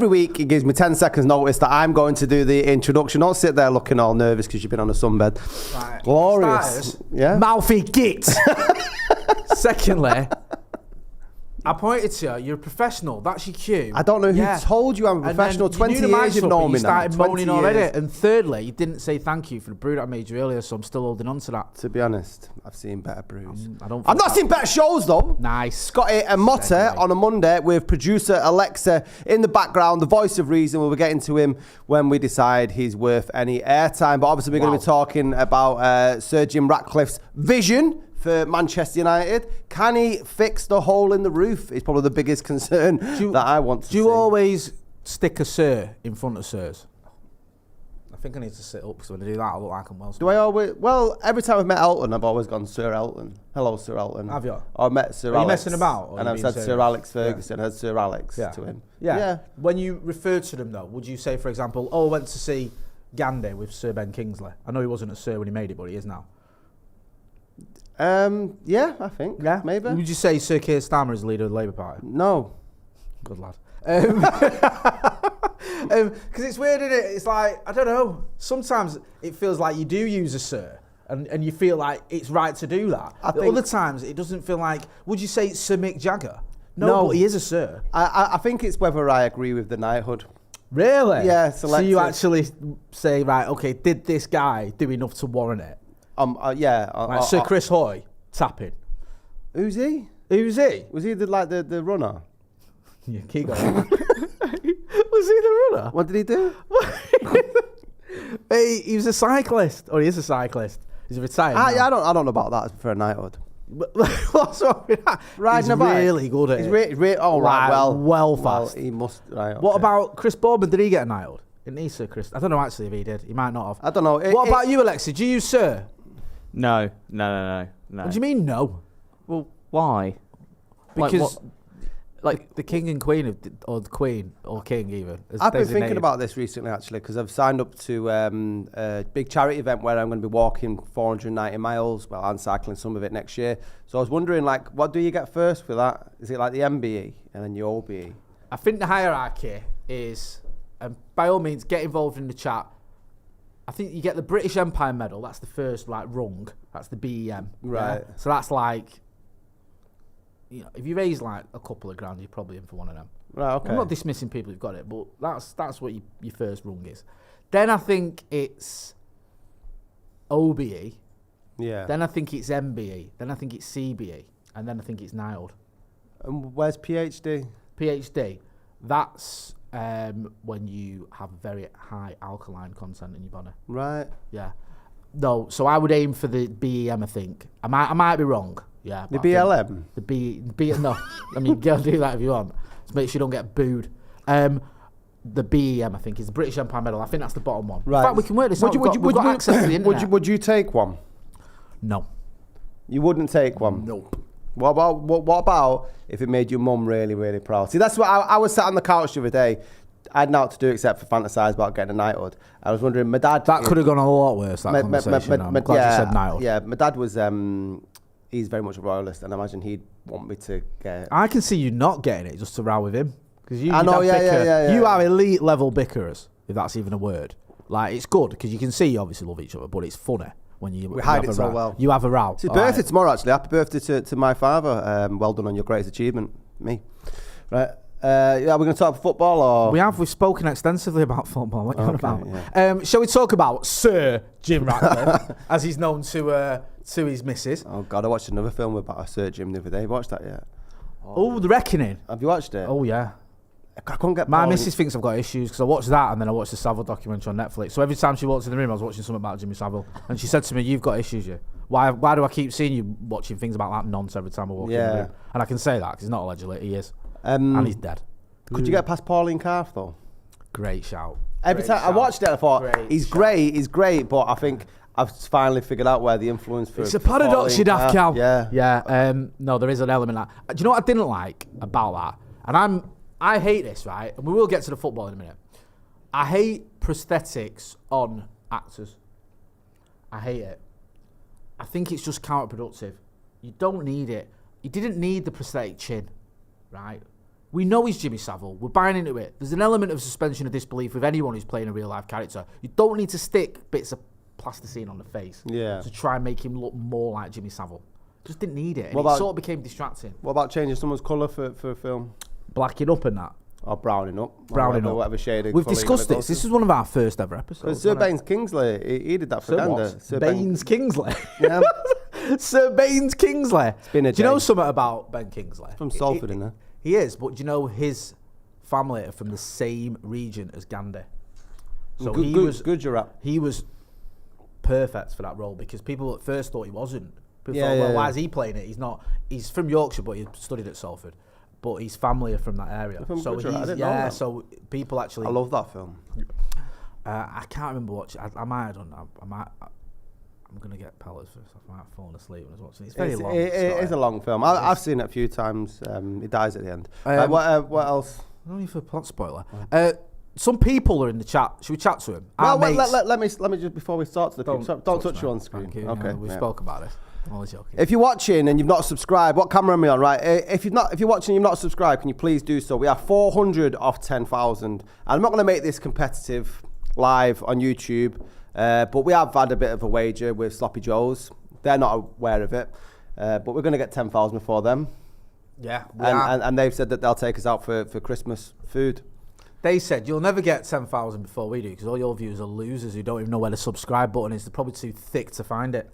every week he gives me 10 seconds notice that I'm going to do the introduction. Don't sit there looking all nervous because you've been on a sunbed. Right. Glorious. Starters, Yeah. mouthy git. Secondly, I pointed to you. You're a professional. That's your cue. I don't know who told you I'm a professional. 20 years you've known me now. You started moaning already. And thirdly, you didn't say thank you for the brew that I made you earlier, so I'm still holding on to that. To be honest, I've seen better brews. I've not seen better shows though. Nice. Scotty and Motty on a Monday with producer Alexei in the background, the voice of reason. We'll be getting to him when we decide he's worth any airtime. But obviously we're going to be talking about Sir Jim Ratcliffe's vision for Manchester United. Can he fix the hole in the roof? Is probably the biggest concern that I want to see. Do you always stick a Sir in front of Sirs? I think I need to sit up because when I do that, I look like I'm well. Do I always? Well, every time I've met Elton, I've always gone Sir Elton. Hello, Sir Elton. Have you? Or I've met Sir Are Alex. you messing about? And I've said Sir Alex Ferguson. I had Sir Alex to him. Yeah. When you refer to them, though, would you say, for example, I went to see Gandhi with Sir Ben Kingsley? I know he wasn't a Sir when he made it, but he is now. Yeah, I think. Yeah, maybe. Would you say Sir Keir Starmer is the leader of the Labour Party? No. Good lad. Because it's weird, isn't it? It's like, I don't know. Sometimes it feels like you do use a Sir, and you feel like it's right to do that. Other times it doesn't feel like. Would you say it's Sir Mick Jagger? No, but he is a Sir. I think it's whether I agree with the knighthood. Really? Yeah. So you actually say, right, okay, did this guy do enough to warrant it? Yeah. Like Sir Chris Hoy tapping. Who's he? Who's he? Was he the runner? Yeah, keep going. Was he the runner? What did he do? He was a cyclist. Or he is a cyclist. He's retired. I don't know about that for a knighthood. What's wrong with that? Riding a bike. He's really good at it. Well fast. Well, he must. Right, okay. What about Chris Boardman? Did he get a knighthood? Didn't he, Sir Chris? I don't know actually if he did. He might not have. I don't know. What about you, Alexei? Do you use Sir? No. What do you mean no? Well, why? Because like the king and queen or the queen or king even. I've been thinking about this recently actually because I've signed up to a big charity event where I'm going to be walking 490 miles. Well, I'm cycling some of it next year. So I was wondering, like, what do you get first for that? Is it like the MBE and then your OBE? I think the hierarchy is, and by all means, get involved in the chat. I think you get the British Empire Medal. That's the first rung. That's the BEM. Right. Yeah? So that's like, you know, if you raise like a couple of grand, you're probably in for one of them. Right. Okay. I'm not dismissing people who've got it, but that's what your first rung is. Then I think it's OBE. Yeah. Then I think it's MBE. Then I think it's CBE, and then I think it's NILD. And where's PhD? PhD. That's when you have very high alkaline content in your body. Right. Yeah. No, so I would aim for the BEM, I think. I might be wrong. Yeah. The BLM? The B no. I mean, go and do that if you want. Just make sure you don't get booed. The BEM, I think, is the British Empire Medal. I think that's the bottom one. Right. In fact, we can work this out. We've got access to the internet. Would you take one? No. You wouldn't take one? Nope. What about if it made your mum really, really proud? See, that's what I was sat on the couch the other day. I had nothing to do except for fantasise about getting a knighthood. I was wondering, my dad... That could have gone a lot worse, that conversation. I'm glad you said knighthood. Yeah, my dad was... he's very much a royalist, and I imagine he'd want me to get it. I can see you not getting it just to row with him. Because you, I know, yeah. You are elite level bickerers, if that's even a word. Like, it's good, because you can see you obviously love each other, but it's funny when you hide it so well. You have a row. It's his birthday tomorrow, actually. Happy birthday to my father. Well done on your greatest achievement, me. Right. We're going to talk football, or we've spoken extensively about football. What are you on about? Yeah. Shall we talk about Sir Jim Ratcliffe, as he's known to his missus? Oh God, I watched another film about Sir Jim the other day. Have you watched that yet? Oh, The Reckoning. Have you watched it? Oh yeah. I couldn't get. My missus thinks I've got issues because I watched that and then I watched the Savile documentary on Netflix. So every time she walks in the room, I was watching something about Jimmy Savile, and she said to me, "You've got issues, you. Why do I keep seeing you watching things about that nonsense every time I walk in the room?" And I can say that because he's not allegedly, he is, and he's dead. Could you get past Pauline Carth though? Great shout. Every time I watched it, I thought he's great, but I think I've finally figured out where the influence for. It's a paradox, you daft cow. Yeah. No, there is an element of that. Do you know what I didn't like about that? And I hate this, right? And we will get to the football in a minute. I hate prosthetics on actors. I hate it. I think it's just counterproductive. You don't need it. You didn't need the prosthetic chin, right? We know he's Jimmy Savile. We're buying into it. There's an element of suspension of disbelief with anyone who's playing a real life character. You don't need to stick bits of plasticine on the face to try and make him look more like Jimmy Savile. Just didn't need it. And it sort of became distracting. What about changing someone's colour for a film? Blacking up and that. Or browning up. Browning up. Whatever shade of We've colour discussed this. This is one of our first ever episodes. Sir Baines Kingsley, he did that for Gander. Sir Baines Kingsley? Yeah. Sir Baines Kingsley. It's been a Do you know something about Ben Kingsley? From Salford, isn't it? He is, but do you know his family are from the same region as Gander? So he was perfect for that role because people at first thought he wasn't. People thought, well, why is he playing it? He's not. He's from Yorkshire, but he studied at Salford. But his family are from that area. So he's, so people actually. I love that film. I can't remember watching. I might have done that. I'm gonna get pellets for this. I might have fallen asleep when I was watching it. It's very long. It is a long film. I've seen it a few times. He dies at the end. What else? Only for plot spoiler. Some people are in the chat. Should we chat to him? Well, let me just before we start to the people. Don't touch you on screen. Okay, we spoke about it. I'm only joking. If you're watching and you've not subscribed, what camera am I on? Right. If you're watching and you've not subscribed, can you please do so? We are 400 off 10,000, and I'm not going to make this competitive live on YouTube, but we have had a bit of a wager with Sloppy Joe's. They're not aware of it, but we're going to get 10,000 before them. Yeah, and they've said that they'll take us out for Christmas food. They said you'll never get 10,000 before we do because all your viewers are losers who don't even know where the subscribe button is. They're probably too thick to find it.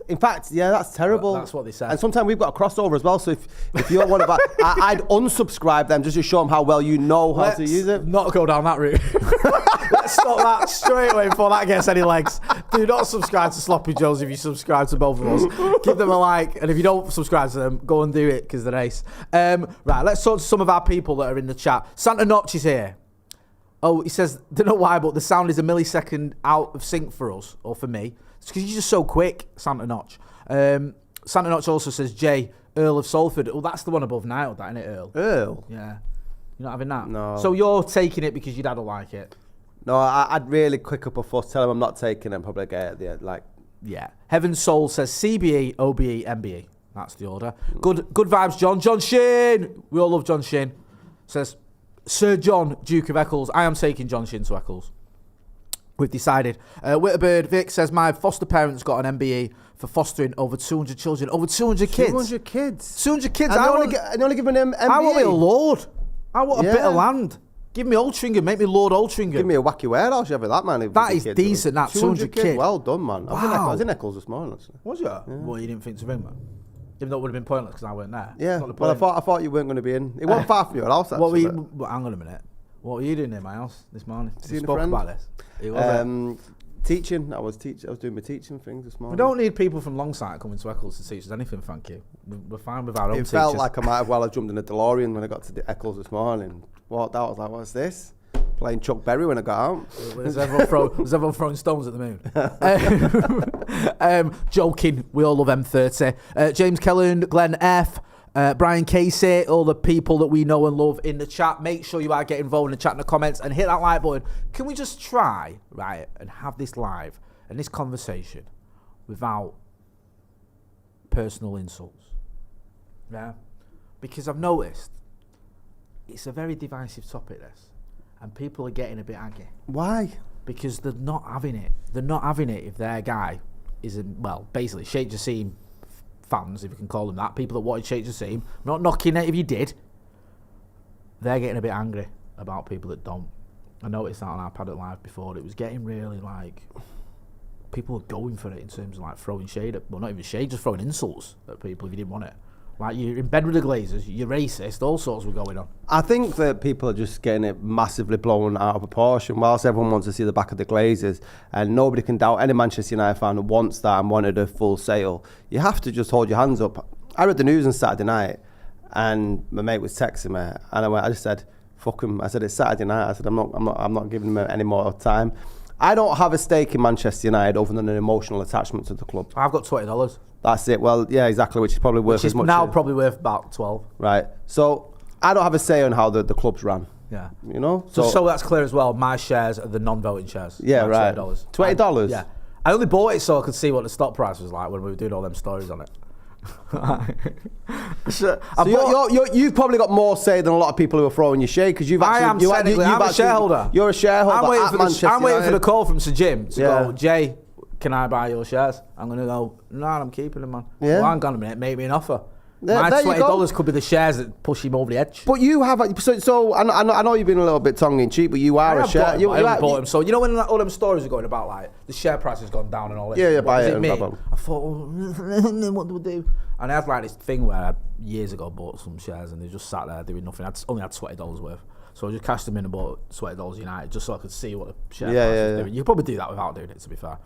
In fact, yeah, that's terrible. That's what they said. And sometimes we've got a crossover as well. So if you don't want to, I'd unsubscribe them just to show them how well you know how to use it. Not go down that route. Let's stop that straight away before that gets any legs. Do not subscribe to Sloppy Joe's if you subscribe to both of us. Give them a like, and if you don't subscribe to them, go and do it because they're ace. Right, let's talk to some of our people that are in the chat. Santa Notch is here. Oh, he says, don't know why, but the sound is a millisecond out of sync for us, or for me. It's because you're just so quick, Santa Notch. Santa Notch also says, Jay, Earl of Salford. Oh, that's the one above Niall, that, isn't it, Earl? Earl? Yeah. You're not having that? No. So you're taking it because your dad will like it? No, I'd really quick up a fuss, tell him I'm not taking it, and probably get it at the end, like... Yeah. Heaven's Soul says CBE, OBE, MBE. That's the order. Good vibes, John. John Sheen! We all love John Sheen. Says... Sir John, Duke of Eccles. I am taking John Shinn to Eccles. We've decided. Witterbird Vic says, my foster parents got an MBE for fostering over 200 children. Over 200 kids. 200 kids? 200 kids. And they only give an MBE? I want me a lord. I want a bit of land. Give me Altrincham. Make me Lord Altrincham. Give me a wacky warehouse. You have that, man. That is decent, that 200 kids. Well done, man. Wow. I was in Eccles this morning, actually. Was you? Yeah. Well, you didn't think to ring, man. Even though it would have been pointless because I weren't there. Yeah. Well, I thought you weren't going to be in. It wasn't far from your house, actually. Hang on a minute. What were you doing in my house this morning? We spoke about this. Teaching. I was doing my teaching things this morning. We don't need people from Longsight coming to Eccles to teach us anything, thank you. We're fine with our own teachers. It felt like I might have well have jumped in a DeLorean when I got to the Eccles this morning. Walked out, I was like, what's this? Playing Chuck Berry when I got out. Was everyone throwing stones at the moon? Joking. We all love M30. James Kelland, Glenn F., Brian Casey, all the people that we know and love in the chat. Make sure you are getting involved in the chat and the comments and hit that like button. Can we just try, right, and have this live and this conversation without personal insults? Yeah? Because I've noticed it's a very divisive topic, this. And people are getting a bit aggy. Why? Because they're not having it. They're not having it if their guy is, basically, Sheikh Jassim fans, if you can call them that, people that wanted Sheikh Jassim, not knocking it if you did, they're getting a bit angry about people that don't. I noticed that on our Paddock Live before. It was getting really people were going for it in terms of throwing shade at, well, not even shade, just throwing insults at people if you didn't want it. Like, you're in bed with the Glazers, you're racist, all sorts were going on. I think that people are just getting it massively blown out of proportion. Whilst everyone wants to see the back of the Glazers, and nobody can doubt any Manchester United fan that wants that and wanted a full sale, you have to just hold your hands up. I read the news on Saturday night, and my mate was texting me, and I just said, fuck him. I said, it's Saturday night. I said, I'm not giving him any more time. I don't have a stake in Manchester United other than an emotional attachment to the club. I've got $20. That's it. Well, yeah, exactly, which is probably worth as much. Now probably worth about 12. Right. So I don't have a say on how the club's ran. Yeah. You know? So that's clear as well. My shares are the non-voting shares. Yeah, right. $20. $20? Yeah. I only bought it so I could see what the stock price was like when we were doing all them stories on it. So you've probably got more say than a lot of people who are throwing your shade because I'm a shareholder. You're a shareholder. I'm waiting for the call from Sir Jim to go, Jay, can I buy your shares? I'm going to go, no, I'm keeping them, man. Yeah. Well, I'm going to make me an offer. My $20 could be the shares that push him over the edge. But you have, so I know you've been a little bit tongue-in-cheek, but you are a share. You bought him. So you know when all them stories are going about, like, the share price has gone down and all this? Yeah, buy it. Me? I thought, what do we do? And I had like this thing where I years ago bought some shares and they just sat there doing nothing. I only had $20 worth. So I just cashed them in and bought $20 United just so I could see what the share price was doing. You could probably do that without doing it, to be fair.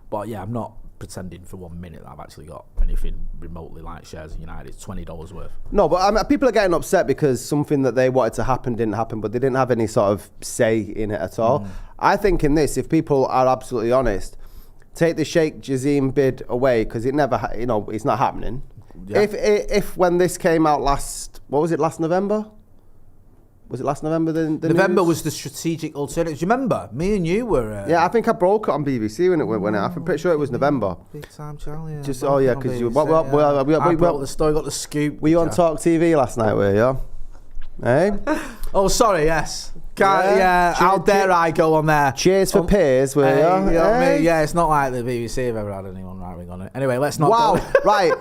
But yeah, I'm not pretending for 1 minute that I've actually got anything remotely like shares in United. It's $20 worth. No, but people are getting upset because something that they wanted to happen didn't happen, but they didn't have any sort of say in it at all. I think in this, if people are absolutely honest, take the Sheikh Jazim bid away because it never, it's not happening. Yeah. If when this came out last November? Was it last November? November was the strategic alternative. Do you remember? Me and you were. Yeah, I think I broke it on BBC when it went out. I'm pretty sure it was November. Big time, Charlie. Yeah. Because you. I brought the story, got the scoop. Were you on Talk TV last night? Were you? Hey. Oh, sorry. Yes. How dare I go on there? Cheers for Piers, were you? You know what I mean? Yeah, it's not like the BBC have ever had anyone writing on it. Anyway, let's not. Wow. Go. Right.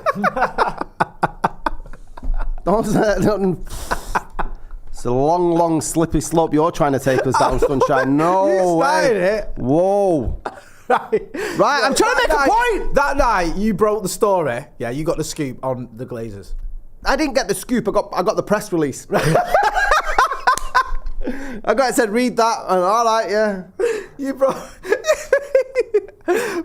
It's a long, slippy slope you're trying to take us down, Sunshine. No way. It. Whoa. Right, I'm trying to make a point. That night, you broke the story. Yeah, you got the scoop on the Glazers. I didn't get the scoop. I got the press release. It said, read that. And all right, yeah. You broke...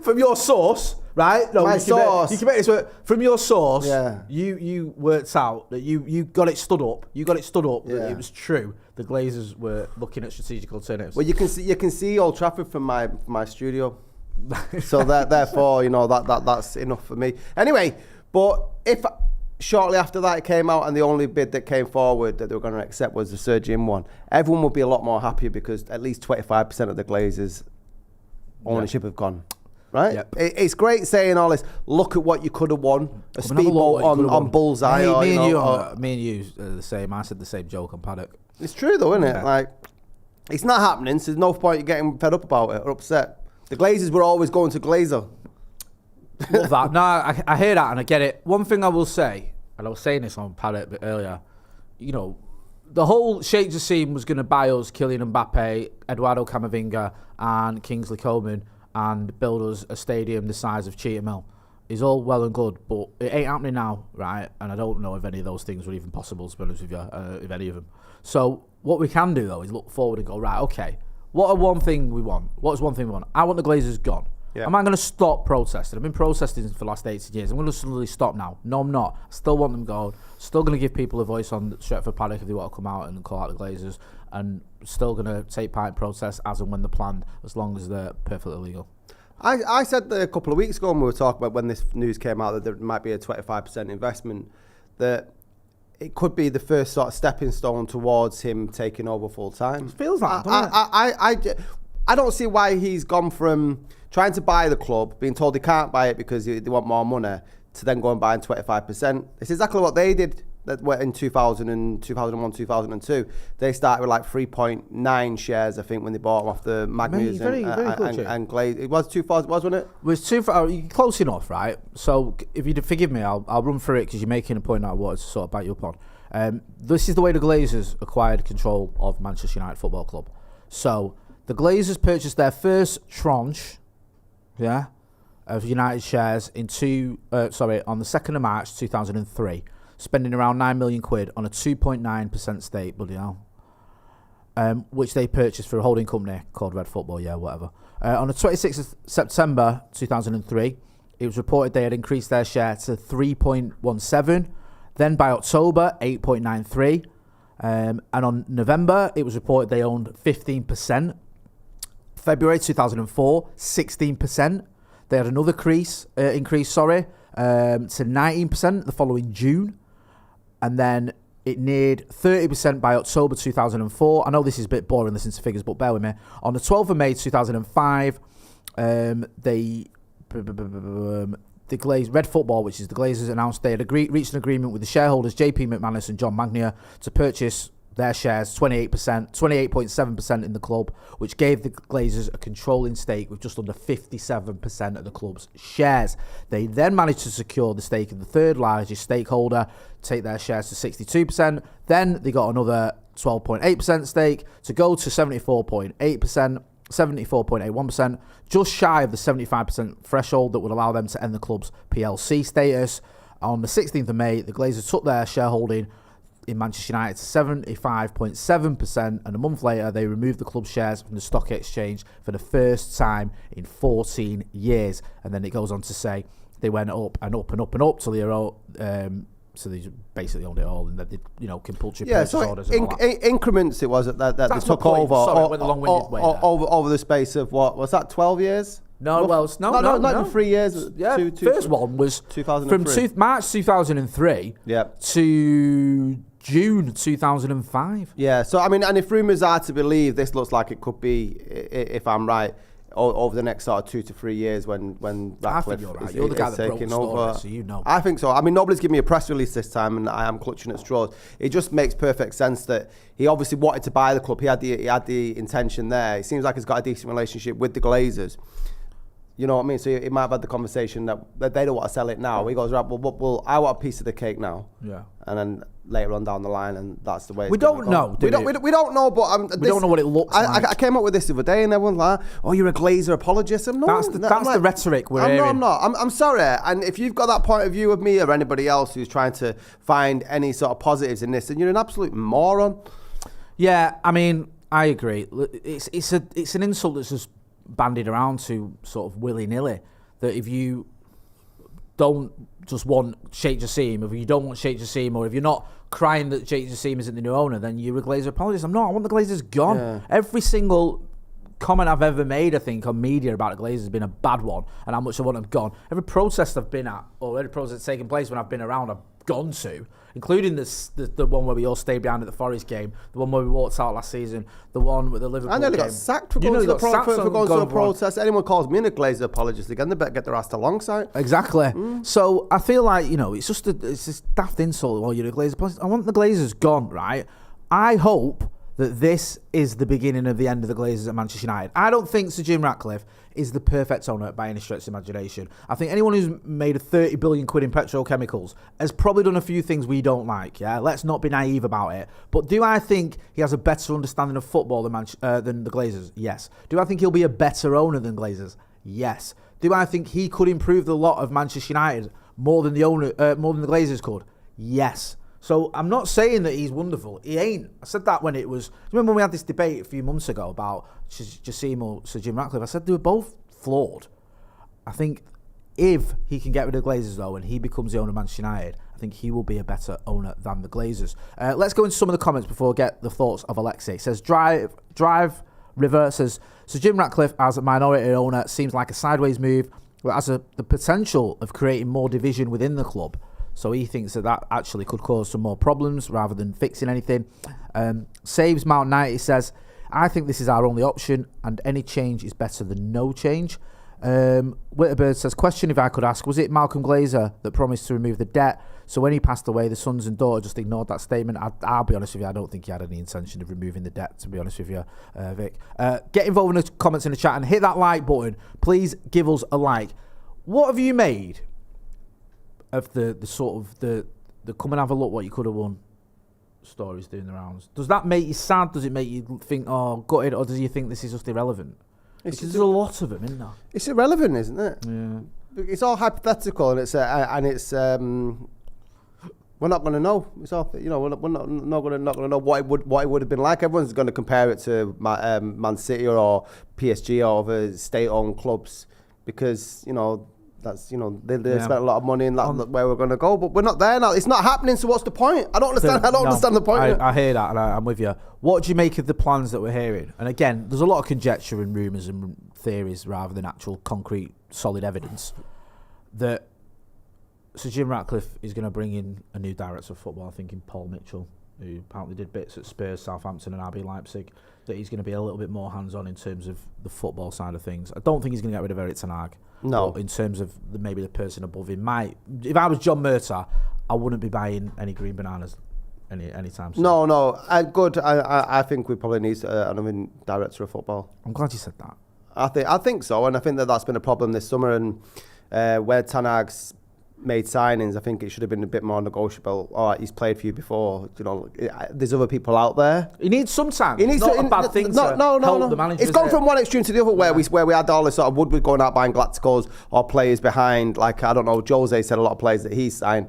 From your source... Right? No, my source. You can make this work. From your source, yeah. You worked out that you got it stood up. You got it stood up that it was true. The Glazers were looking at strategic alternatives. Well, you can see Old Trafford from my studio. So therefore, that's enough for me. Anyway, but if shortly after that it came out and the only bid that came forward that they were going to accept was the Sir Jim one, everyone would be a lot more happier because at least 25% of the Glazers' ownership have gone. Right? Yep. It's great saying all this. Look at what you could have won. A speedboat on Bullseye. Hey, me and you are the same. I said the same joke on Paddock. It's true though, isn't it? Like, it's not happening, so there's no point in getting fed up about it or upset. The Glazers were always going to Glazer. Love that. No, I hear that and I get it. One thing I will say, and I was saying this on Paddock a bit earlier, the whole Sheikh Jassim was going to buy us Kylian Mbappe, Eduardo Camavinga and Kingsley Coman and build us a stadium the size of Cheetah Mill is all well and good, but it ain't happening now, right? And I don't know if any of those things were even possible, to be honest with you, if any of them. So what we can do, though, is look forward and go, right, okay, what's one thing we want? I want the Glazers gone. Yeah. Am I going to stop protesting? I've been protesting for the last 18 years. I'm going to suddenly stop now. No, I'm not. I still want them gone. Still going to give people a voice on Stretford Paddock if they want to come out and call out the Glazers. And still going to take part in protests as and when they're planned, as long as they're perfectly legal. I said a couple of weeks ago when we were talking about when this news came out that there might be a 25% investment, that it could be the first sort of stepping stone towards him taking over full time. It feels like, doesn't it? I don't see why he's gone from trying to buy the club, being told he can't buy it because they want more money, to then go and buying 25%. It's exactly what they did that were in 2001, 2002. They started with like 3.9 shares, I think, when they bought them off the Magnus and Glazer. It was 2000, wasn't it? It was close enough, right? So if you'd forgive me, I'll run through it because you're making a point that I wanted to sort of back you up on. This is the way the Glazers acquired control of Manchester United Football Club. So the Glazers purchased their first tranche, of United shares on the 2nd of March 2003, spending around 9 million quid on a 2.9% stake, bloody hell, which they purchased for a holding company called Red Football, whatever. On the 26th of September 2003, it was reported they had increased their share to 3.17, then by October, 8.93, and on November, it was reported they owned 15%. February 2004, 16%. They had another increase, to 19% the following June. And then it neared 30% by October 2004. I know this is a bit boring listening to figures, but bear with me. On the 12th of May 2005, they Red Football, which is the Glazers, announced they had reached an agreement with the shareholders JP McManus and John Magnier to purchase their shares 28.7% in the club, which gave the Glazers a controlling stake with just under 57% of the club's shares. They then managed to secure the stake of the third largest stakeholder, take their shares to 62%. Then they got another 12.8% stake to go to 74.81%, just shy of the 75% threshold that would allow them to end the club's PLC status. On the 16th of May, the Glazers took their shareholding in Manchester United to 75.7%, and a month later they removed the club shares from the stock exchange for the first time in 14 years. And then it goes on to say they went up and up and up and up till they were so they basically owned it all, and they did, compulsory purchase orders and all that. Increments it was that they took over. Sorry, I went the long-winded way there. Over the space of what was that? 12 years? No, not even 3 years. Yeah, first one was 2003. From March 2003 to June 2005. Yeah, so I mean, and if rumours are to believe, this looks like it could be, if I'm right, over the next sort of 2 to 3 years when Ratcliffe you're the guy that broke the story, over. so you know. I think so. I mean, nobody's given me a press release this time, and I am clutching at straws. It just makes perfect sense that he obviously wanted to buy the club. He had the intention there. It seems like he's got a decent relationship with the Glazers. You know what I mean? So he might have had the conversation that they don't want to sell it now. He goes, right, well, I want a piece of the cake now. Yeah. And then later on down the line, and that's the way we don't know. We don't know, but we don't know what it looks like. I came up with this the other day, and everyone's like, "Oh, you're a Glazer apologist." That's the rhetoric we're hearing. I'm not. I'm sorry. And if you've got that point of view of me or anybody else who's trying to find any sort of positives in this, then you're an absolute moron. Yeah, I mean, I agree. It's an insult that's just bandied around to sort of willy-nilly, that if you don't just want Sheikh Jassim, if you don't want Sheikh Jassim, or if you're not crying that Sheikh Jassim isn't the new owner, then you're a Glazer apologist. I'm not. I want the Glazers gone. Yeah. Every single comment I've ever made, I think, on media about the Glazers has been a bad one, and how much I want them gone. Every protest I've been at, or every protest that's taken place when I've been around, I've gone to, including the one where we all stayed behind at the Forest game, the one where we walked out last season, the one with the Liverpool game. I nearly got sacked for going to a protest. Anyone calls me a Glazer apologist again, they better get their ass alongside. Exactly. So I feel like, it's just it's this daft insult. Well, you're a Glazer apologist. I want the Glazers gone, right? I hope that this is the beginning of the end of the Glazers at Manchester United. I don't think Sir Jim Ratcliffe is the perfect owner by any stretch of imagination. I think anyone who's made 30 billion quid in petrochemicals has probably done a few things we don't like, yeah? Let's not be naive about it. But do I think he has a better understanding of football than the Glazers? Yes. Do I think he'll be a better owner than Glazers? Yes. Do I think he could improve the lot of Manchester United more than the Glazers could? Yes. So I'm not saying that he's wonderful. He ain't. I said that when it was... Remember when we had this debate a few months ago about Jassim or Sir Jim Ratcliffe? I said they were both flawed. I think if he can get rid of the Glazers, though, and he becomes the owner of Manchester United, I think he will be a better owner than the Glazers. Let's go into some of the comments before we get the thoughts of Alexei. It says, Drive River says, Sir Jim Ratcliffe as a minority owner seems like a sideways move, but has the potential of creating more division within the club. So he thinks that actually could cause some more problems rather than fixing anything. Saves Mount 90 says, I think this is our only option and any change is better than no change. Witterbird says, question if I could ask, was it Malcolm Glazer that promised to remove the debt? So when he passed away, the sons and daughter just ignored that statement. I'll be honest with you, I don't think he had any intention of removing the debt, to be honest with you, Vic. Get involved in the comments in the chat and hit that like button. Please give us a like. What have you made of the sort of the come and have a look what you could have won stories doing the rounds? Does that make you sad? Does it make you think, oh, gutted? Or does you think this is just irrelevant? Because there's a lot of them, isn't there? It's irrelevant, isn't it? Yeah. It's all hypothetical, and it's we're not going to know. It's all, we're not going to know what it would have been like. Everyone's going to compare it to Man City or PSG or other state-owned clubs because that's they spent a lot of money and that's where we're going to go. But we're not there now. It's not happening. So what's the point? I don't understand. Understand the point. I hear that, and I'm with you. What do you make of the plans that we're hearing? And again, there's a lot of conjecture and rumours and theories rather than actual concrete, solid evidence that Sir Jim Ratcliffe is going to bring in a new director of football. I think in Paul Mitchell, who apparently did bits at Spurs, Southampton, and RB Leipzig. that he's going to be a little bit more hands-on in terms of the football side of things. I don't think he's going to get rid of Erik ten Hag. No. But in terms of maybe the person above him, if I was John Murtaugh, I wouldn't be buying any green bananas anytime soon. No. Good. I think we probably need another director of football. I'm glad you said that. I think so, and I think that's been a problem this summer. And where Ten Hag's made signings, I think it should have been a bit more negotiable. All right, he's played for you before. There's other people out there. He needs some time. He needs not a bad thing to help the manager. It's gone from one extreme to the other, where we had all this sort of Woodward going out buying Galacticos or players behind. Like, I don't know, Jose said a lot of players that he signed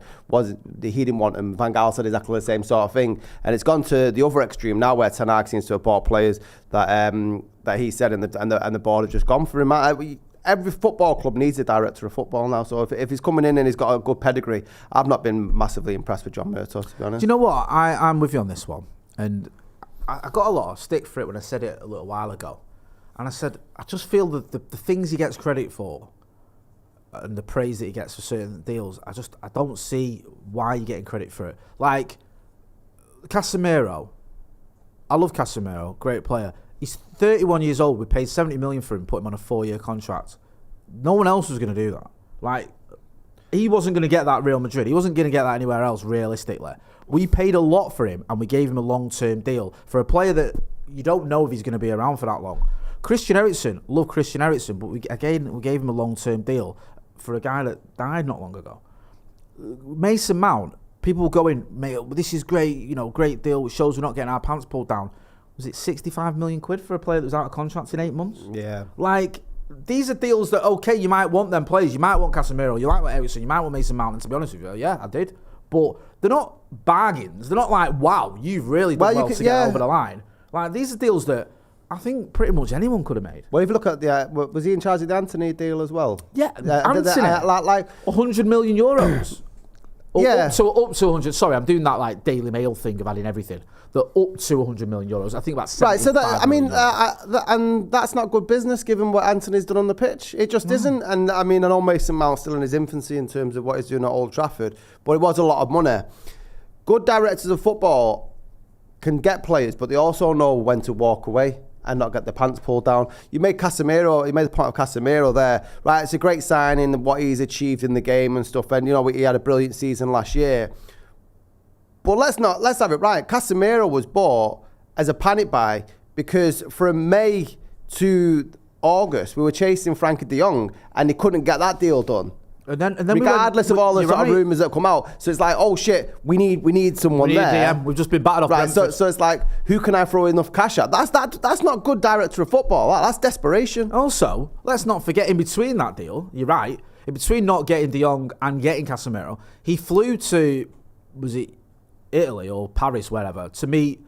he didn't want them. Van Gaal said exactly the same sort of thing, and it's gone to the other extreme now, where Ten Hag seems to have bought players that he said and the board have just gone for him. Every football club needs a director of football now. So if he's coming in and he's got a good pedigree, I've not been massively impressed with John Murtaugh, to be honest. Do you know what? I'm with you on this one. And I got a lot of stick for it when I said it a little while ago. And I said, I just feel that the things he gets credit for and the praise that he gets for certain deals, I don't see why you're getting credit for it. Like, Casemiro. I love Casemiro, great player. He's 31 years old. We paid 70 million for him, put him on a 4-year contract. No one else was going to do that. Like, he wasn't going to get that at Real Madrid. He wasn't going to get that anywhere else, realistically. We paid a lot for him, and we gave him a long-term deal for a player that you don't know if he's going to be around for that long. Christian Eriksen, love Christian Eriksen, but we gave him a long-term deal for a guy that died not long ago. Mason Mount, people going, mate, this is great, great deal. It shows we're not getting our pants pulled down. Was it 65 million quid for a player that was out of contract in 8 months? Yeah. Like, these are deals that, okay, you might want them players. You might want Casemiro. You might want Eriksen. You might want Mason Mount. And to be honest with you, yeah, I did. But they're not bargains. They're not like, wow, you've really done well to get over the line. Like, these are deals that I think pretty much anyone could have made. Well, if you look at was he in charge of the Anthony deal as well? Yeah, Anthony. Like 100 million euros. Yeah. So up to 100. Sorry, I'm doing that like Daily Mail thing of adding everything. The up to 100 million euros. I think that's right. So and that's not good business given what Anthony's done on the pitch. It just isn't. And I know Mason Mount's still in his infancy in terms of what he's doing at Old Trafford, but it was a lot of money. Good directors of football can get players, but they also know when to walk away and not get the pants pulled down. You made the point of Casemiro there. Right, it's a great signing, what he's achieved in the game and stuff. And, he had a brilliant season last year. But let's have it right. Casemiro was bought as a panic buy because from May to August, we were chasing Frankie de Jong and they couldn't get that deal done. And then regardless of all the sort of rumours that come out, so it's like, oh shit, we need someone there. We've just been battered off. Right, so it's like, who can I throw enough cash at? That's not good director of football. That's desperation. Also, let's not forget, in between that deal, you're right, in between not getting De Jong and getting Casemiro, he flew to, was it Italy or Paris, wherever, to meet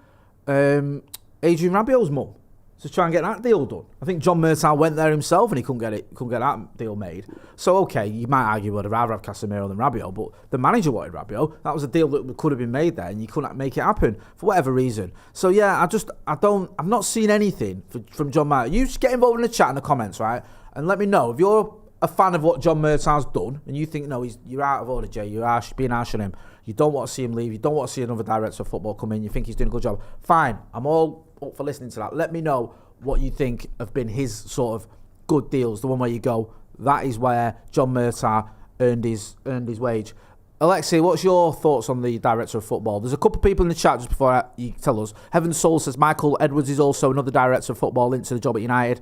Adrian Rabiot's mum. To try and get that deal done. I think John Murtaugh went there himself and he couldn't get that deal made. So, okay, you might argue would have rather have Casemiro than Rabiot, but the manager wanted Rabiot. That was a deal that could have been made there and you couldn't make it happen for whatever reason. So, yeah, I've not seen anything from John Murtaugh. You just get involved in the chat and the comments, right? And let me know if you're a fan of what John Murtaugh's done and you think, no, you're out of order, Jay, you're being harsh on him. You don't want to see him leave. You don't want to see another director of football come in. You think he's doing a good job. Fine. I'm all up for listening to that. Let me know what you think have been his sort of good deals. The one where you go, that is where John Murtaugh earned his wage. Alexei, what's your thoughts on the director of football? There's a couple of people in the chat just before you tell us. Heaven Soul says Michael Edwards is also another director of football linked to the job at United.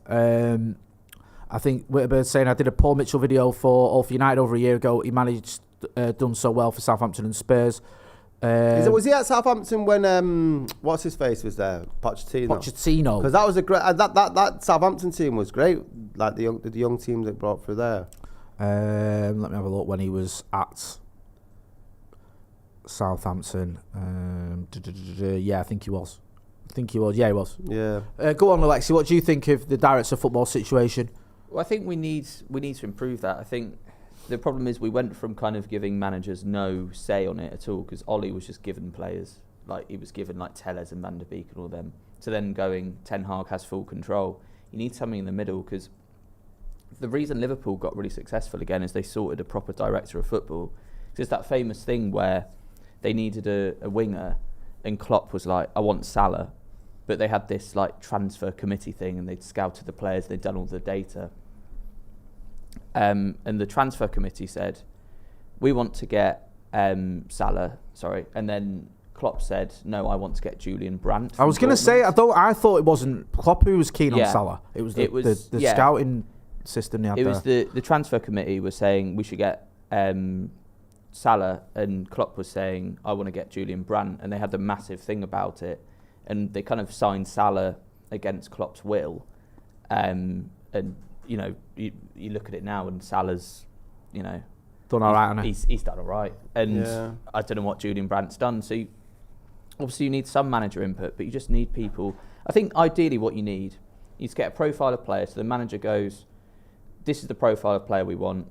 I think Whitterbird's saying I did a Paul Mitchell video for All for United over a year ago. He managed done so well for Southampton and Spurs. Was he at Southampton when what's his face was there? Pochettino. Because that was a great that Southampton team was great. Like the young team that brought through there. Let me have a look when he was at Southampton. Yeah, I think he was. Yeah, he was. Yeah. Go on, Alexei. What do you think of the director of football situation? Well, I think we need to improve that. I think the problem is we went from kind of giving managers no say on it at all because Ollie was just given players, like he was given like Tellez and Van der Beek and all them, to then going Ten Hag has full control. You need something in the middle because the reason Liverpool got really successful again is they sorted a proper director of football. It's that famous thing where they needed a winger and Klopp was like, I want Salah. but they had this like transfer committee thing, and they'd scouted the players, they'd done all the data. And the transfer committee said, we want to get Salah, and then Klopp said, no, I want to get Julian Brandt. I was going to say, I thought it wasn't Klopp who was keen on Salah. It was the scouting system. It was the transfer committee was saying we should get Salah, and Klopp was saying, I want to get Julian Brandt, and they had a massive thing about it, and they kind of signed Salah against Klopp's will, and you know, you look at it now, and Salah's, you know, done all right, hasn't he? He's done all right, and I don't know what Julian Brandt's done. So obviously you need some manager input, but you just need people. I think ideally what you need is to get a profile of player, so the manager goes, this is the profile of player we want.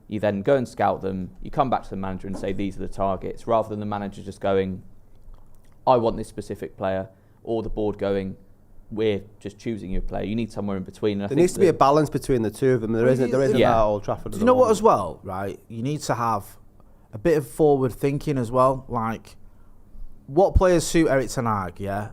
You then go and scout them. You come back to the manager and say, these are the targets, rather than the manager just going, I want this specific player, or the board going, we're just choosing your player. You need somewhere in between. And there needs to be a balance between the two of them. There isn't that at Old Trafford. Do you know what as well, right? You need to have a bit of forward thinking as well. Like, what players suit Erik ten Hag, yeah?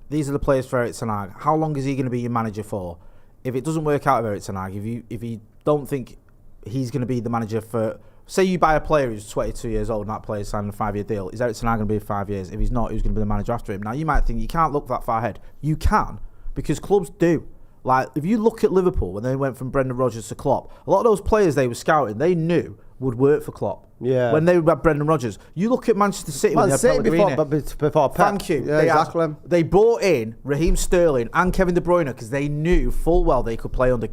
These are the players for Erik ten Hag. How long is he going to be your manager for? If it doesn't work out with Erik ten Hag, if you don't think he's going to be the manager for... Say you buy a player who's 22 years old and that player's signing a 5-year deal. Is Erik ten Hag going to be 5 years? If he's not, who's going to be the manager after him? Now, you might think you can't look that far ahead. You can, because clubs do. Like, if you look at Liverpool, when they went from Brendan Rodgers to Klopp, a lot of those players they were scouting, they knew would work for Klopp. Yeah. When they had Brendan Rodgers. You look at Manchester City when they had Pellegrini. before Pep. Thank you. Yeah, exactly. They brought in Raheem Sterling and Kevin De Bruyne because they knew full well they could play under...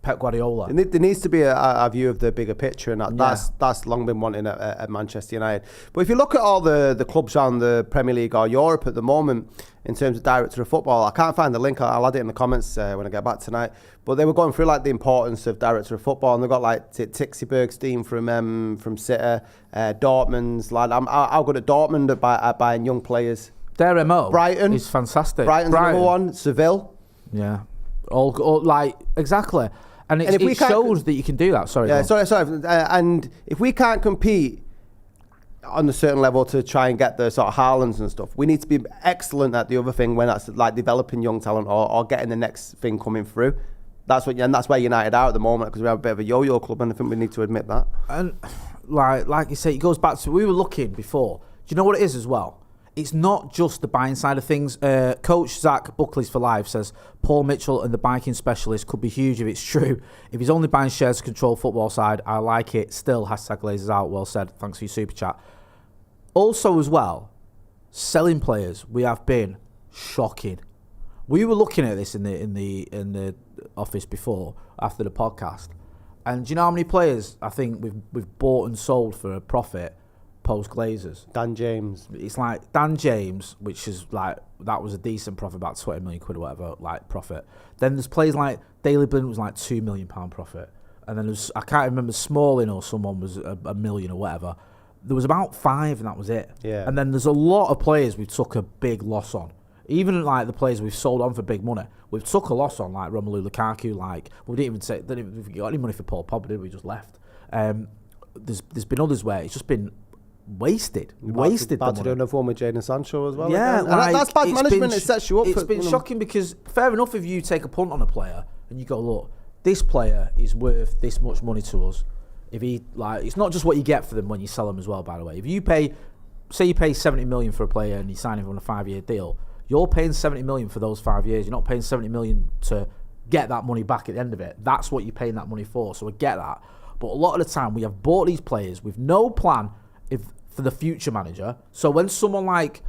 Pep Guardiola. There needs to be a view of the bigger picture, and that's long been wanting at Manchester United. But if you look at all the clubs around the Premier League or Europe at the moment, in terms of director of football, I can't find the link. I'll add it in the comments when I get back tonight. But they were going through like the importance of director of football, and they've got like Tixie Bergstein from City, Dortmund's lad. How good at Dortmund at buying young players. Their MO Brighton is fantastic. Brighton's number one. Seville. Yeah, all like exactly. And it shows that you can do that. Sorry. And if we can't compete on a certain level to try and get the sort of Haalands and stuff, we need to be excellent at the other thing when that's like developing young talent or getting the next thing coming through. That's where United are at the moment, because we have a bit of a yo-yo club, and I think we need to admit that. And like you say, it goes back to, we were looking before. Do you know what it is as well? It's not just the buying side of things. Coach Zach Buckley's for Life says Paul Mitchell and the biking specialist could be huge if it's true. If he's only buying shares to control football side, I like it. Still, #Glazers out. Well said. Thanks for your super chat. Also, as well, selling players, we have been shocking. We were looking at this in the office before, after the podcast, and do you know how many players I think we've bought and sold for a profit? Post Glazers. Dan James. It's like Dan James, which is like, that was a decent profit, about 20 million quid or whatever, like profit. Then there's players like Daley Blind was like £2 million profit. And then there's, I can't remember, Smalling or someone was a million or whatever. There was about 5 and that was it. Yeah. And then there's a lot of players we took a big loss on. Even like the players we've sold on for big money, we've took a loss on, like Romelu Lukaku. Like, we didn't even got any money for Paul Pogba, did we? Just left. There's been others where it's just been wasted. Bad to do another one with Jadon Sancho as well. Yeah, like, that's bad management. It sets you up. It's been shocking, because fair enough if you take a punt on a player and you go, look, this player is worth this much money to us. If he, like, it's not just what you get for them when you sell them as well, by the way. If you pay, say you pay 70 million for a player and you sign him on a 5-year deal, you're paying 70 million for those 5 years. You're not paying 70 million to get that money back at the end of it. That's what you're paying that money for. So I get that. But a lot of the time we have bought these players with no plan for the future manager. So when someone like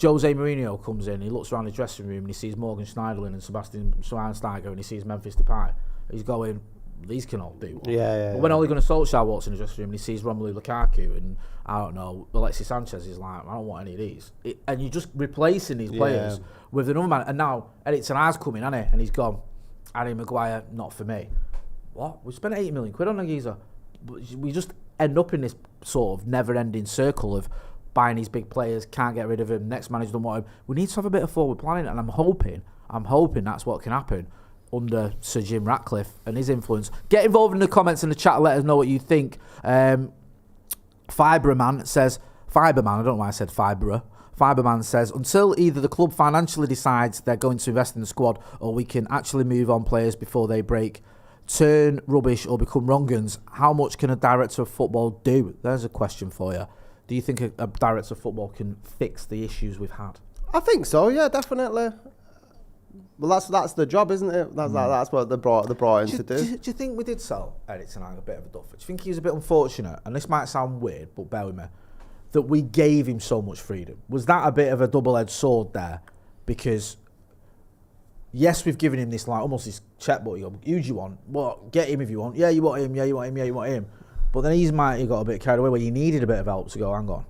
Jose Mourinho comes in, he looks around the dressing room and he sees Morgan Schneiderlin and Sebastian Schweinsteiger and he sees Memphis Depay, he's going, these can all do one. But when Ole Gunnar Solskjaer walks in the dressing room and he sees Romelu Lukaku and, I don't know, Alexei Sanchez, he's like, I don't want any of these. And you're just replacing these players with another man. And now Erik ten Hag's coming, hasn't he? And he's gone, Harry Maguire, not for me. What? We spent 80 million quid on a geezer. We just end up in this sort of never-ending circle of buying these big players, can't get rid of them, next manager don't want him. We need to have a bit of forward planning, and I'm hoping that's what can happen under Sir Jim Ratcliffe and his influence. Get involved in the comments in the chat, let us know what you think. Fiberman says, I don't know why I said Fiberer. Fiberman says, until either the club financially decides they're going to invest in the squad or we can actually move on players before they turn rubbish or become wrong-uns, how much can a director of football do? There's a question for you. Do you think a director of football can fix the issues we've had? I think so, yeah, definitely. Well, that's the job, isn't it? That's what they brought in to do. Do you think we did sell Eric Ten Hag a bit of a duffer? Do you think he was a bit unfortunate, and this might sound weird, but bear with me, that we gave him so much freedom? Was that a bit of a double-edged sword there? Because, yes, we've given him this, like, almost this checkbook. You go, who do you want? What? Get him if you want. Yeah, you want him. Yeah, you want him. Yeah, you want him. But then he got a bit carried away where he needed a bit of help to go, hang on.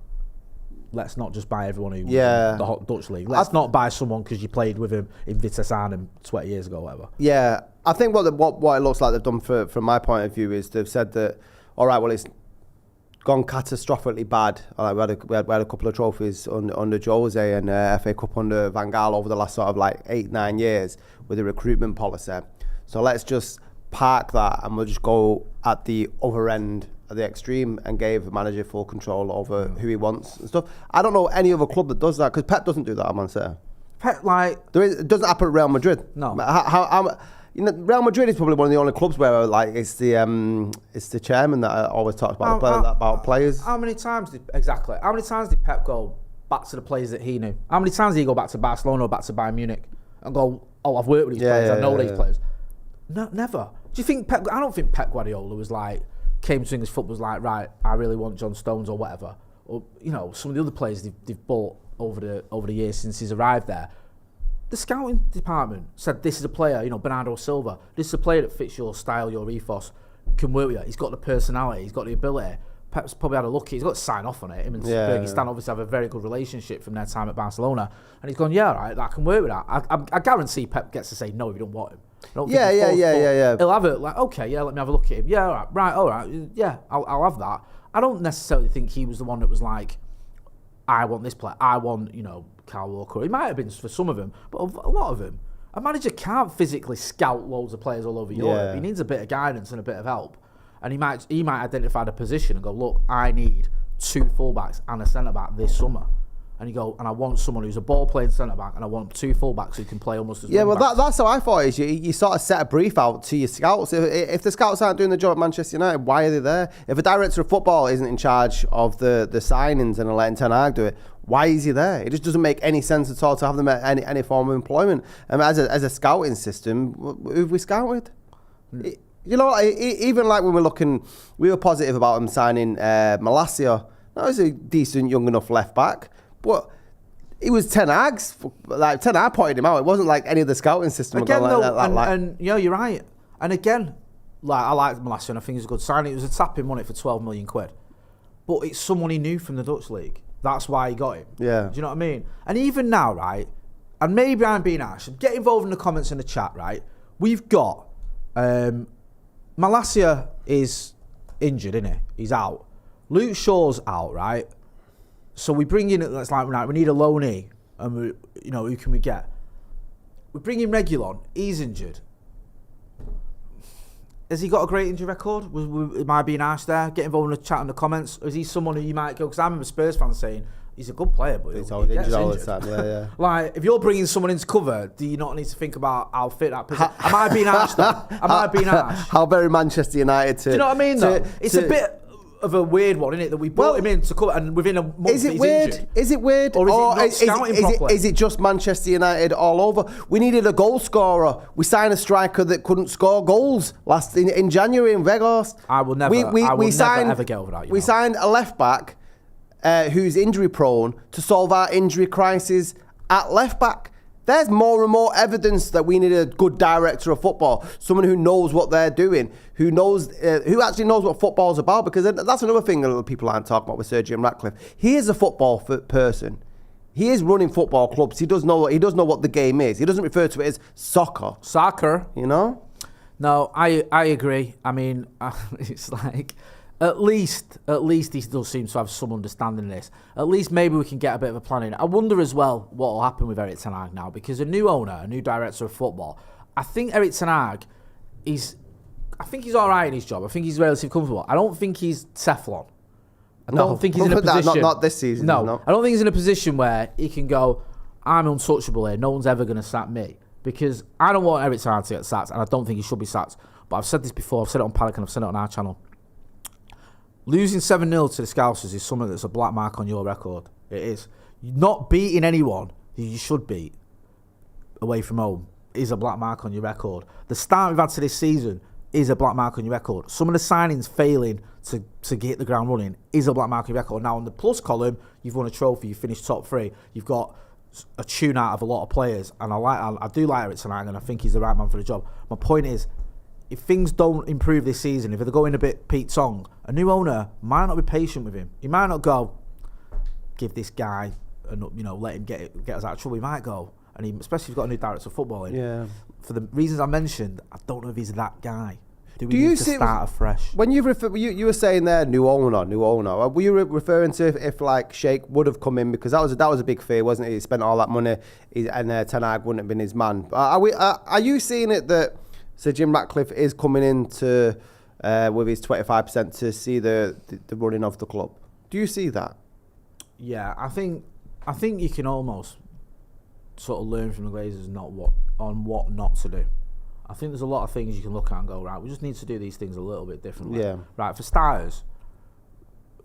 Let's not just buy everyone who the hot Dutch league. Let's not buy someone because you played with him in Vitesse Arnhem 20 years ago or whatever. Yeah, I think what it looks like they've done from my point of view is they've said that, all right, well, it's gone catastrophically bad. We had a couple of trophies under Jose and FA Cup under Van Gaal over the last sort of like 8-9 years with the recruitment policy. So let's just park that and we'll just go at the other end at the extreme and gave the manager full control over who he wants and stuff. I don't know any other club that does that because Pep doesn't do that, I'm going to say. Pep, like... It doesn't happen at Real Madrid. No. How Real Madrid is probably one of the only clubs where like it's the chairman that always talks about players. How many times did Pep go back to the players that he knew? How many times did he go back to Barcelona or back to Bayern Munich and go, oh, I've worked with these players, I know these players? No, never. Do you think Pep... I don't think Pep Guardiola was like... came to English football was like, right, I really want John Stones or whatever. Or, you know, some of the other players they've bought over the years since he's arrived there. The scouting department said, this is a player, you know, Bernardo Silva, this is a player that fits your style, your ethos, can work with you. He's got the personality, he's got the ability. Pep's probably had a look, he's got to sign off on it. Him and Bergistan obviously have a very good relationship from their time at Barcelona. And he's gone, yeah, all right, I can work with that. I guarantee Pep gets to say no if you don't want him. Yeah. He'll have it like, okay, yeah, let me have a look at him. Yeah, all right, yeah, I'll have that. I don't necessarily think he was the one that was like, I want this player, I want, you know, Kyle Walker. He might have been for some of them, but a lot of them. A manager can't physically scout loads of players all over Europe. He needs a bit of guidance and a bit of help. And he might identify the position and go, look, I need 2 fullbacks and a centre-back this summer. And you go, and I want someone who's a ball-playing centre-back, and I want 2 fullbacks who can play almost as that's how I thought it is. You sort of set a brief out to your scouts. If the scouts aren't doing the job at Manchester United, why are they there? If a director of football isn't in charge of the signings and letting Ten Hag do it, why is he there? It just doesn't make any sense at all to have them at any form of employment. As a scouting system, who've we scouted? You know, even like when we're looking, we were positive about him signing Malacia. That was a decent young enough left back. But it was Ten Hag's. Like Ten Hag pointed him out. It wasn't like any of the scouting system. Again, and you know, you're right. And again, like I like Malacia and I think he's a good signing. It was a tapping money for 12 million quid. But it's someone he knew from the Dutch league. That's why he got him. Yeah. Do you know what I mean? And even now, right? And maybe I'm being harsh. Get involved in the comments in the chat, right? We've got Malacia is injured, isn't he? He's out. Luke Shaw's out, right? So we bring in, it's like, right, we need a loanee, and who can we get? We bring in Reguilon, he's injured. Has he got a great injury record? Am I being harsh there? Get involved in the chat in the comments. Or is he someone who you might go, because I remember Spurs fans saying, he's a good player, but he's always injured all the time. Yeah. Like, if you're bringing someone in to cover, do you not need to think about how fit that person? Am I being harsh though? Am I being harsh? How very Manchester United to... Do you know what I mean though? It's a bit of a weird one, isn't it? That we brought him in to cover, and within a month he's injured. Is it weird? Or is it not scouting properly? Is it just Manchester United all over? We needed a goal scorer. We signed a striker that couldn't score goals in January in Vegas. I will never ever get over that. We signed a left back who's injury prone to solve our injury crisis at left back. There's more and more evidence that we need a good director of football, someone who knows what they're doing, who actually knows what football's about. Because that's another thing that people aren't talking about with Sir Jim Ratcliffe. He is a football person. He is running football clubs. He does know what the game is. He doesn't refer to it as soccer. Soccer, you know? No, I agree. I mean, it's like. At least he still seems to have some understanding of this. At least maybe we can get a bit of a plan in. I wonder as well what will happen with Eric Ten Hag now, because a new owner, a new director of football, I think Eric Ten Hag he's all right in his job. I think he's relatively comfortable. I don't think he's Teflon. I don't think he's in a position. Not this season. No, I don't think he's in a position where he can go, I'm untouchable here. No one's ever going to sack me. Because I don't want Eric Ten Hag to get sacked, and I don't think he should be sacked. But I've said this before. I've said it on Paddock and I've said it on our channel. Losing 7-0 to the Scousers is something that's a black mark on your record. It is. Not beating anyone who you should beat away from home is a black mark on your record. The start we've had to this season is a black mark on your record. Some of the signings failing to get the ground running is a black mark on your record. Now, on the plus column, you've won a trophy, you've finished top 3, you've got a tune out of a lot of players, and I do like Eric Ten Hag, and I think he's the right man for the job. My point is, if things don't improve this season, if they're going a bit Pete Tong, a new owner might not be patient with him. He might not go, give this guy, let him get us out of trouble. He might go, and especially if he's got a new director of football in. Yeah. For the reasons I mentioned, I don't know if he's that guy. Do we need to start afresh? When you were saying there, new owner, were you referring to if like Sheikh would have come in, because that was a big fear, wasn't it? He spent all that money, and Ten Hag wouldn't have been his man. Are you seeing it that Sir Jim Ratcliffe is coming in to with his 25% to see the running of the club? Do you see that? Yeah, I think you can almost sort of learn from the Glazers what not to do. I think there's a lot of things you can look at and go, right, we just need to do these things a little bit differently. Yeah. Right, for starters,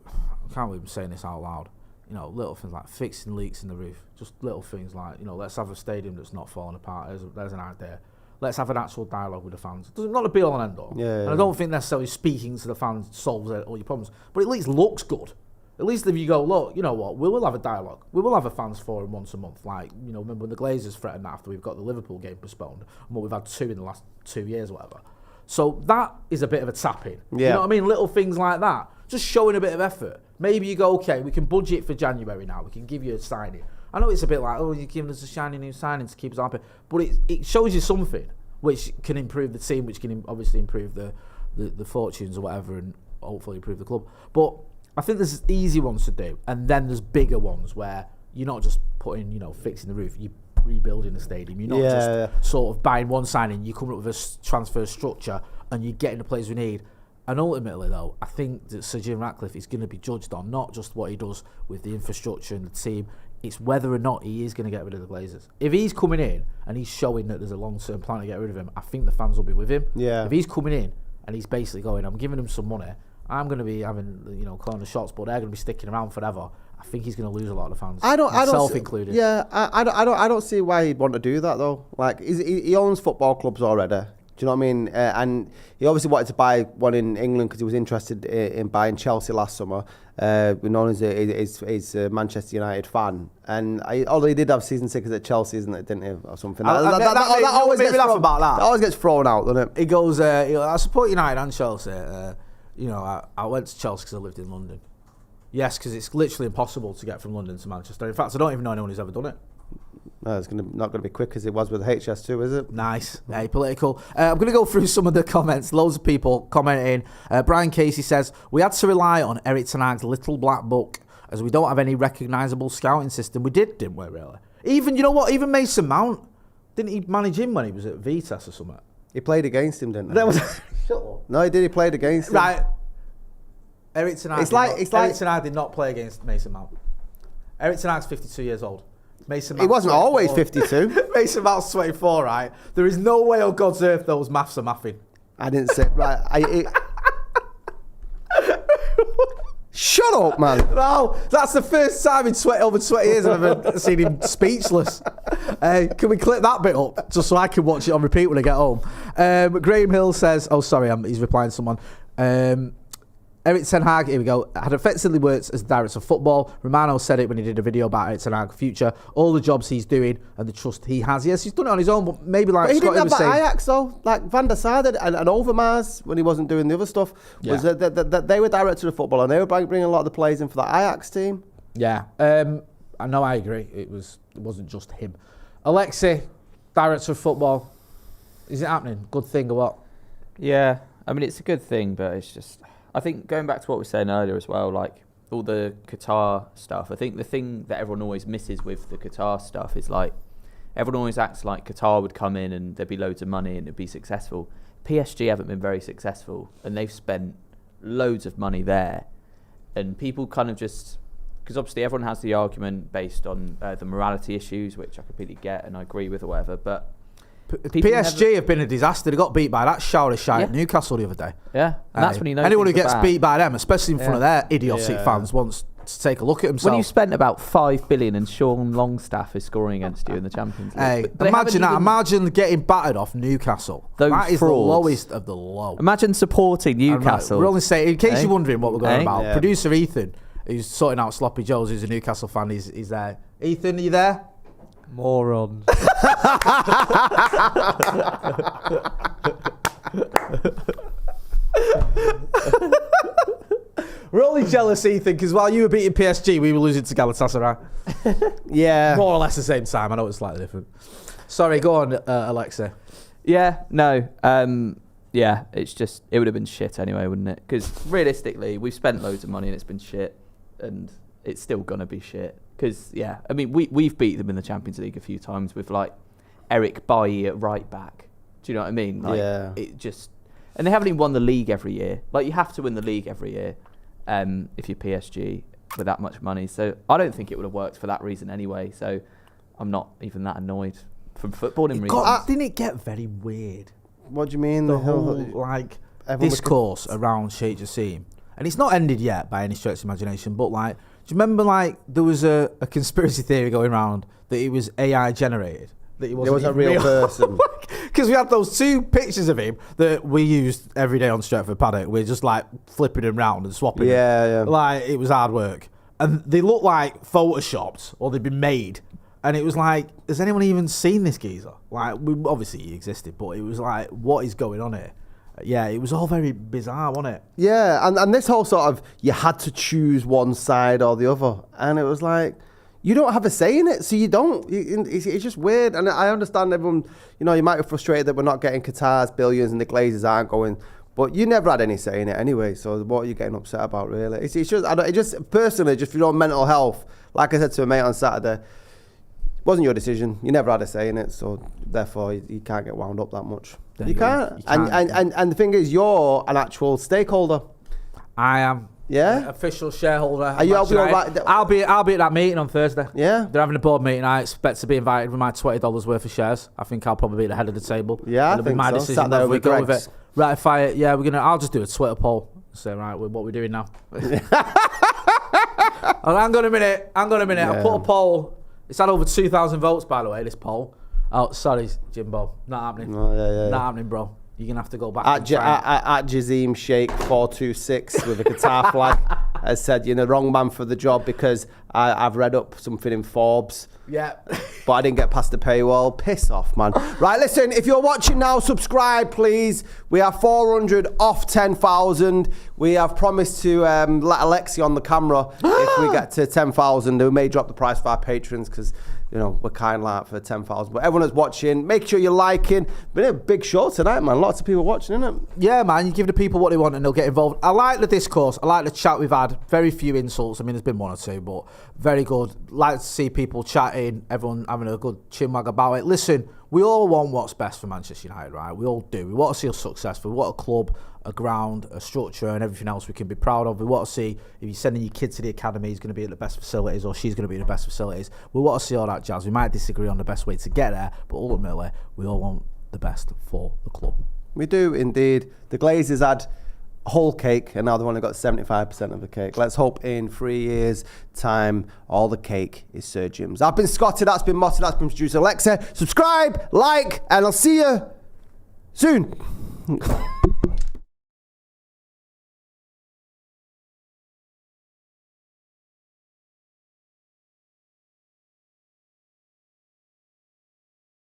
I can't believe I'm saying this out loud, little things like fixing leaks in the roof, just little things like, let's have a stadium that's not falling apart. There's an idea. Let's have an actual dialogue with the fans. It's not a be all and end all. Yeah. And I don't think necessarily speaking to the fans solves all your problems, but at least looks good. At least if you go, look, you know what, we will have a dialogue. We will have a fans forum once a month. Like, remember when the Glazers threatened that after we've got the Liverpool game postponed, and we've had 2 in the last 2 years or whatever. So that is a bit of a tap-in. Yeah. You know what I mean? Little things like that. Just showing a bit of effort. Maybe you go, okay, we can budget for January now. We can give you a signing. I know it's a bit like, you're giving us a shiny new signing to keep us happy. But it shows you something which can improve the team, which can obviously improve the fortunes or whatever, and hopefully improve the club. But I think there's easy ones to do, and then there's bigger ones where you're not just putting, fixing the roof, you're rebuilding the stadium. You're not just sort of buying one signing, you're coming up with a transfer structure, and you're getting the players we need. And ultimately, though, I think that Sir Jim Ratcliffe is going to be judged on not just what he does with the infrastructure and the team, it's whether or not he is going to get rid of the Glazers. If he's coming in and he's showing that there's a long-term plan to get rid of him, I think the fans will be with him. Yeah. If he's coming in and he's basically going, I'm giving him some money, I'm going to be having, corner shots, but they're going to be sticking around forever, I think he's going to lose a lot of the fans. Myself included. Yeah, I don't see why he'd want to do that though. Like, he owns football clubs already. Do you know what I mean? And he obviously wanted to buy one in England because he was interested in buying Chelsea last summer. Known as a Manchester United fan, and although he did have season tickets at Chelsea, isn't it? Didn't he, or something? That always gets thrown about that. That always gets thrown out, doesn't it? He goes, I support United and Chelsea. I went to Chelsea because I lived in London. Yes, because it's literally impossible to get from London to Manchester. In fact, I don't even know anyone who's ever done it. No, it's not going to be quick as it was with HS2, is it? Nice. Hey, political. I'm going to go through some of the comments. Loads of people commenting. Brian Casey says, we had to rely on Eric Ten Hag's little black book as we don't have any recognisable scouting system. We didn't we, really? Even, you know what, even Mason Mount, didn't he manage him when he was at Vitesse or something? He played against him, didn't he? That was Shut up. No, he did. He played against him. Right. Eric Ten Hag Eric Ten Hag did not play against Mason Mount. Eric Ten Hag's 52 years old. Mason He wasn't 24. always 52. Mason Mount's 24, right? There is no way on God's earth those maths are mathing. I didn't say right. Shut up, man. No, that's the first time in over 20 years I've ever seen him speechless. Can we clip that bit up just so I can watch it on repeat when I get home? Graham Hill says, he's replying to someone. Eric Ten Hag, here we go, had effectively worked as director of football. Romano said it when he did a video about Eric Ten Hag's future. All the jobs he's doing and the trust he has. Yes, he's done it on his own, but maybe like Scotty was saying. Ajax though, like Van der Sar and Overmars when he wasn't doing the other stuff. Was that they were director of football and they were bringing a lot of the players in for the Ajax team. Yeah, I know, I agree. It wasn't just him. Alexei, director of football. Is it happening? Good thing or what? Yeah, I mean it's a good thing, but it's just. I think going back to what we were saying earlier as well, like all the Qatar stuff, I think the thing that everyone always misses with the Qatar stuff is like everyone always acts like Qatar would come in and there'd be loads of money and it'd be successful. PSG haven't been very successful and they've spent loads of money there and people kind of just, because obviously everyone has the argument based on the morality issues, which I completely get and I agree with or whatever, but PSG have been a disaster. They got beat by that shower of shite at Newcastle the other day. Yeah, and that's when you know anyone who gets beat by them, especially in front of their idiotic fans, wants to take a look at himself. When you spent about 5 billion and Sean Longstaff is scoring against you in the Champions League. Hey, imagine that. Imagine getting battered off Newcastle. That is the lowest of the low. Imagine supporting Newcastle. We're only saying, in case you're wondering what we're going about, producer Ethan, who's sorting out Sloppy Joe's, who's a Newcastle fan, he's there. Ethan, are you there? Morons. We're only jealous, Ethan, because while you were beating PSG, we were losing to Galatasaray. Yeah. More or less the same time. I know it's slightly different. Sorry, go on, Alexei. Yeah, no. Yeah, it's just, it would have been shit anyway, wouldn't it? Because realistically, we've spent loads of money and it's been shit. And it's still going to be shit. Because, yeah, I mean, we've beat them in the Champions League a few times with, like, Eric Bailly at right back. Do you know what I mean? Like, it just... And they haven't even won the league every year. Like, you have to win the league every year if you're PSG with that much money. So I don't think it would have worked for that reason anyway. So I'm not even that annoyed from footballing reasons. Didn't it get very weird? What do you mean? The whole, discourse around Sheikh Jassim. And it's not ended yet by any stretch of imagination, but, like, do you remember, like, there was a conspiracy theory going around that it was AI generated? That he wasn't a real person. Because we had those 2 pictures of him that we used every day on Stretford Paddock. We're just, like, flipping him round and swapping him. Yeah. Like, it was hard work. And they looked like photoshopped or they'd been made. And it was like, has anyone even seen this geezer? Like, obviously he existed, but it was like, what is going on here? Yeah, it was all very bizarre, wasn't it? Yeah, and this whole sort of, you had to choose one side or the other. And it was like, you don't have a say in it, so you don't. It's just weird. And I understand everyone, you know, you might be frustrated that we're not getting Qatar's billions and the Glazers aren't going, but you never had any say in it anyway, so what are you getting upset about, really? It's just, personally, just for your mental health, like I said to a mate on Saturday, it wasn't your decision. You never had a say in it, so therefore you can't get wound up that much. You can't. And the thing is, you're an actual stakeholder. I am. Yeah. Official shareholder. Are you all right? I'll be at that meeting on Thursday. Yeah. They're having a board meeting. I expect to be invited with my $20 worth of shares. I think I'll probably be at the head of the table. Yeah, It'll be my decision whether we go with it. Ratify it. Yeah, I'll just do a Twitter poll. Say, right, what we're doing now. Hang on a minute. Yeah. I'll put a poll. It's had over 2,000 votes, by the way, this poll. Oh, sorry, Jimbo. Not happening. Oh, yeah. Not happening, bro. You're going to have to go back. At Jazim Sheikh 426 with a Qatar flag has said, you're the wrong man for the job because I've read up something in Forbes. Yeah. But I didn't get past the paywall. Piss off, man. Right, listen, if you're watching now, subscribe, please. We have 400 off 10,000. We have promised to let Alexei on the camera if we get to 10,000. We may drop the price for our patrons because, you know, we're kind like for 10,000. But everyone that's watching, make sure you're liking. Been a big show tonight, man. Lots of people watching, isn't it? Yeah, man. You give the people what they want and they'll get involved. I like the discourse. I like the chat we've had. Very few insults. I mean, there's been 1 or 2, but very good. Like to see people chatting, everyone having a good chinwag about it. Listen, we all want what's best for Manchester United, right? We all do. We want to see us successful. We want a club, a ground, a structure, and everything else we can be proud of. We want to see if you're sending your kid to the academy, he's going to be at the best facilities, or she's going to be at the best facilities. We want to see all that jazz. We might disagree on the best way to get there, but ultimately, we all want the best for the club. We do indeed. The Glazers had whole cake, and now they've only got 75% of the cake. Let's hope in 3 years' time, all the cake is Sir Jim's. I've been Scotty, that's been Motty, that's been producer Alexei. Subscribe, like, and I'll see you soon.